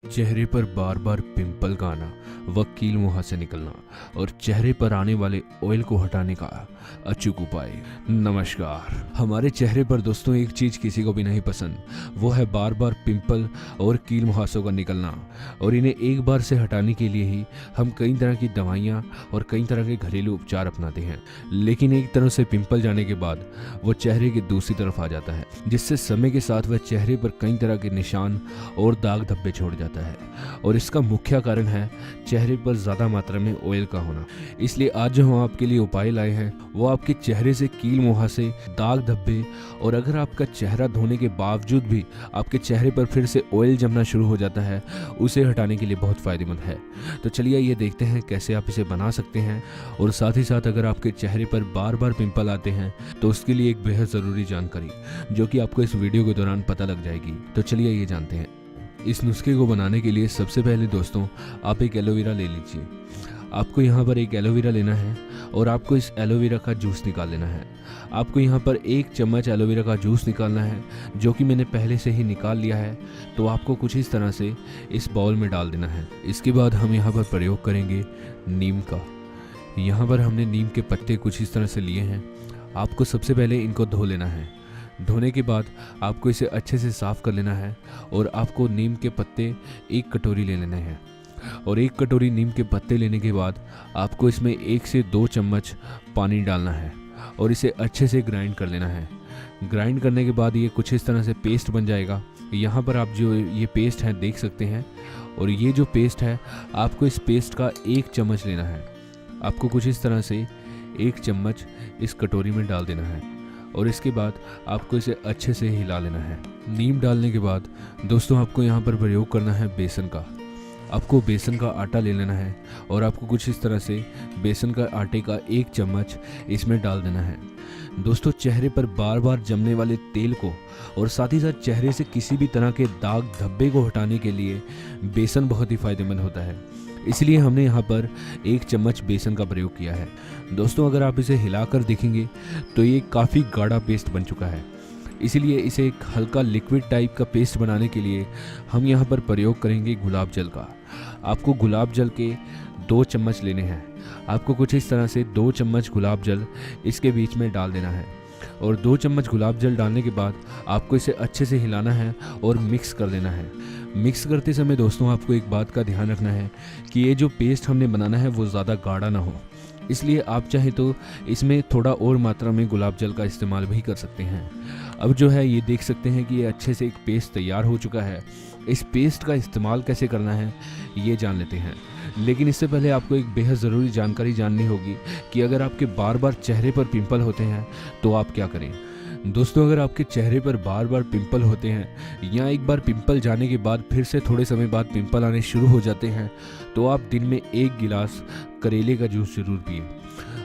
चेहरे पर बार बार पिंपल का आना व कील मुंह से निकलना और चेहरे पर आने वाले ऑयल को हटाने का अचूक उपाय। नमस्कार। हमारे चेहरे पर दोस्तों एक चीज किसी को भी नहीं पसंद, वो है बार बार पिंपल और कील मुहासों का निकलना। और इन्हें एक बार से हटाने के लिए ही हम कई तरह की दवाइयाँ और कई तरह के घरेलू उपचार अपनाते हैं, लेकिन एक तरह से पिंपल जाने के बाद वो चेहरे की दूसरी तरफ आ जाता है, जिससे समय के साथ वह चेहरे पर कई तरह के निशान और दाग धब्बे छोड़ जाता है। और इसका मुख्य कारण है चेहरे पर ज्यादा मात्रा में ऑयल का होना। इसलिए आज जो हम आपके लिए उपाय लाए हैं वो आपके चेहरे से कील मुहासे, दाग धब्बे और अगर आपका चेहरा धोने के बावजूद भी आपके चेहरे पर फिर से ऑयल जमना शुरू हो जाता है, उसे हटाने के लिए बहुत फायदेमंद है। तो चलिए ये देखते हैं कैसे आप इसे बना सकते हैं। और साथ ही साथ अगर आपके चेहरे पर बार बार पिंपल आते हैं तो उसके लिए एक बेहद ज़रूरी जानकारी जो कि आपको इस वीडियो के दौरान पता लग जाएगी। तो चलिए ये जानते हैं। इस नुस्खे को बनाने के लिए सबसे पहले दोस्तों आप एक एलोवेरा ले लीजिए। आपको यहाँ पर एक एलोवेरा लेना है और आपको इस एलोवेरा का जूस निकाल लेना है। आपको यहाँ पर 1 चम्मच एलोवेरा का जूस निकालना है, जो कि मैंने पहले से ही निकाल लिया है। तो आपको कुछ इस तरह से इस बाउल में डाल देना है। इसके बाद हम यहाँ पर प्रयोग करेंगे नीम का। यहाँ पर हमने नीम के पत्ते कुछ इस तरह से लिए हैं। आपको सबसे पहले इनको धो लेना है। धोने के बाद आपको इसे अच्छे से साफ़ कर लेना है और आपको नीम के पत्ते 1 कटोरी ले लेने हैं। और 1 कटोरी नीम के पत्ते लेने के बाद आपको इसमें 1 से 2 चम्मच पानी डालना है और इसे अच्छे से ग्राइंड कर लेना है। ग्राइंड करने के बाद ये कुछ इस तरह से पेस्ट बन जाएगा। यहाँ पर आप जो ये पेस्ट है देख सकते हैं। और ये जो पेस्ट है आपको इस पेस्ट का 1 चम्मच लेना है। आपको कुछ इस तरह से 1 चम्मच इस कटोरी में डाल देना है और इसके बाद आपको इसे अच्छे से हिला लेना है। नीम डालने के बाद दोस्तों आपको यहाँ पर प्रयोग करना है बेसन का। आपको बेसन का आटा ले लेना है और आपको कुछ इस तरह से बेसन का आटे का 1 चम्मच इसमें डाल देना है। दोस्तों चेहरे पर बार बार जमने वाले तेल को और साथ ही साथ चेहरे से किसी भी तरह के दाग धब्बे को हटाने के लिए बेसन बहुत ही फायदेमंद होता है। इसलिए हमने यहाँ पर 1 चम्मच बेसन का प्रयोग किया है। दोस्तों अगर आप इसे हिलाकर देखेंगे तो ये काफ़ी गाढ़ा पेस्ट बन चुका है। इसलिए इसे एक हल्का लिक्विड टाइप का पेस्ट बनाने के लिए हम यहाँ पर प्रयोग करेंगे गुलाब जल का। आपको गुलाब जल के 2 चम्मच लेने हैं। आपको कुछ इस तरह से 2 चम्मच गुलाब जल इसके बीच में डाल देना है। और 2 चम्मच गुलाब जल डालने के बाद आपको इसे अच्छे से हिलाना है और मिक्स कर देना है। मिक्स करते समय दोस्तों आपको एक बात का ध्यान रखना है कि ये जो पेस्ट हमने बनाना है वो ज़्यादा गाढ़ा ना हो। इसलिए आप चाहें तो इसमें थोड़ा और मात्रा में गुलाब जल का इस्तेमाल भी कर सकते हैं। अब जो है ये देख सकते हैं कि ये अच्छे से एक पेस्ट तैयार हो चुका है। इस पेस्ट का इस्तेमाल कैसे करना है ये जान लेते हैं, लेकिन इससे पहले आपको एक बेहद ज़रूरी जानकारी जाननी होगी कि अगर आपके बार बार चेहरे पर पिंपल होते हैं तो आप क्या करें। दोस्तों अगर आपके चेहरे पर बार बार पिंपल होते हैं या एक बार पिंपल जाने के बाद फिर से थोड़े समय बाद पिंपल आने शुरू हो जाते हैं तो आप दिन में 1 गिलास करेले का जूस जरूर पिए।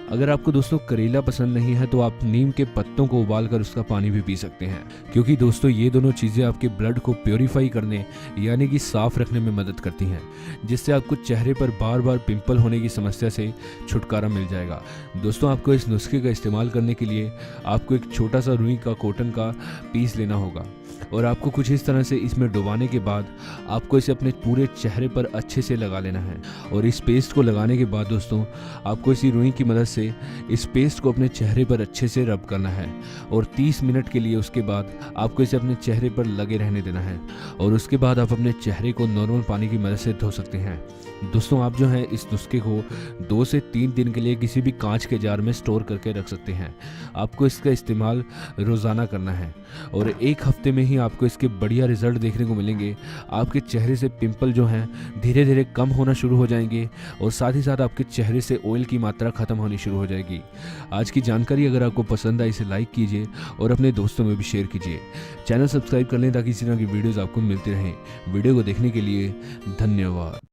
अगर आपको दोस्तों करेला पसंद नहीं है तो आप नीम के पत्तों को उबालकर उसका पानी भी पी सकते हैं, क्योंकि दोस्तों ये दोनों चीज़ें आपके ब्लड को प्योरीफाई करने यानी कि साफ रखने में मदद करती हैं, जिससे आपको चेहरे पर बार बार पिंपल होने की समस्या से छुटकारा मिल जाएगा। दोस्तों आपको इस नुस्खे का इस्तेमाल करने के लिए आपको एक छोटा सा रुई का कॉटन का पीस लेना होगा और आपको कुछ इस तरह से इसमें डुबाने के बाद आपको इसे अपने पूरे चेहरे पर अच्छे से लगा लेना है। और इस पेस्ट को लगाने के बाद दोस्तों आपको इसी रुई की मदद से इस पेस्ट को अपने चेहरे पर अच्छे से रब करना है और 30 मिनट के लिए उसके बाद आपको इसे अपने चेहरे पर लगे रहने देना है। और उसके बाद आप अपने चेहरे को नॉर्मल पानी की मदद से धो सकते हैं। दोस्तों आप जो है इस नुस्खे को 2 से 3 दिन के लिए किसी भी कांच के जार में स्टोर करके रख सकते हैं। आपको इसका इस्तेमाल रोज़ाना करना है और 1 हफ्ते में ही आपको इसके बढ़िया रिजल्ट देखने को मिलेंगे। आपके चेहरे से पिंपल जो हैं धीरे धीरे कम होना शुरू हो जाएंगे और साथ ही साथ आपके चेहरे से ऑयल की मात्रा खत्म होनी शुरू हो जाएगी। आज की जानकारी अगर आपको पसंद आई इसे लाइक कीजिए और अपने दोस्तों में भी शेयर कीजिए। चैनल सब्सक्राइब कर लें ताकि इसी तरह की वीडियोज़ आपको मिलती रहें। वीडियो को देखने के लिए धन्यवाद।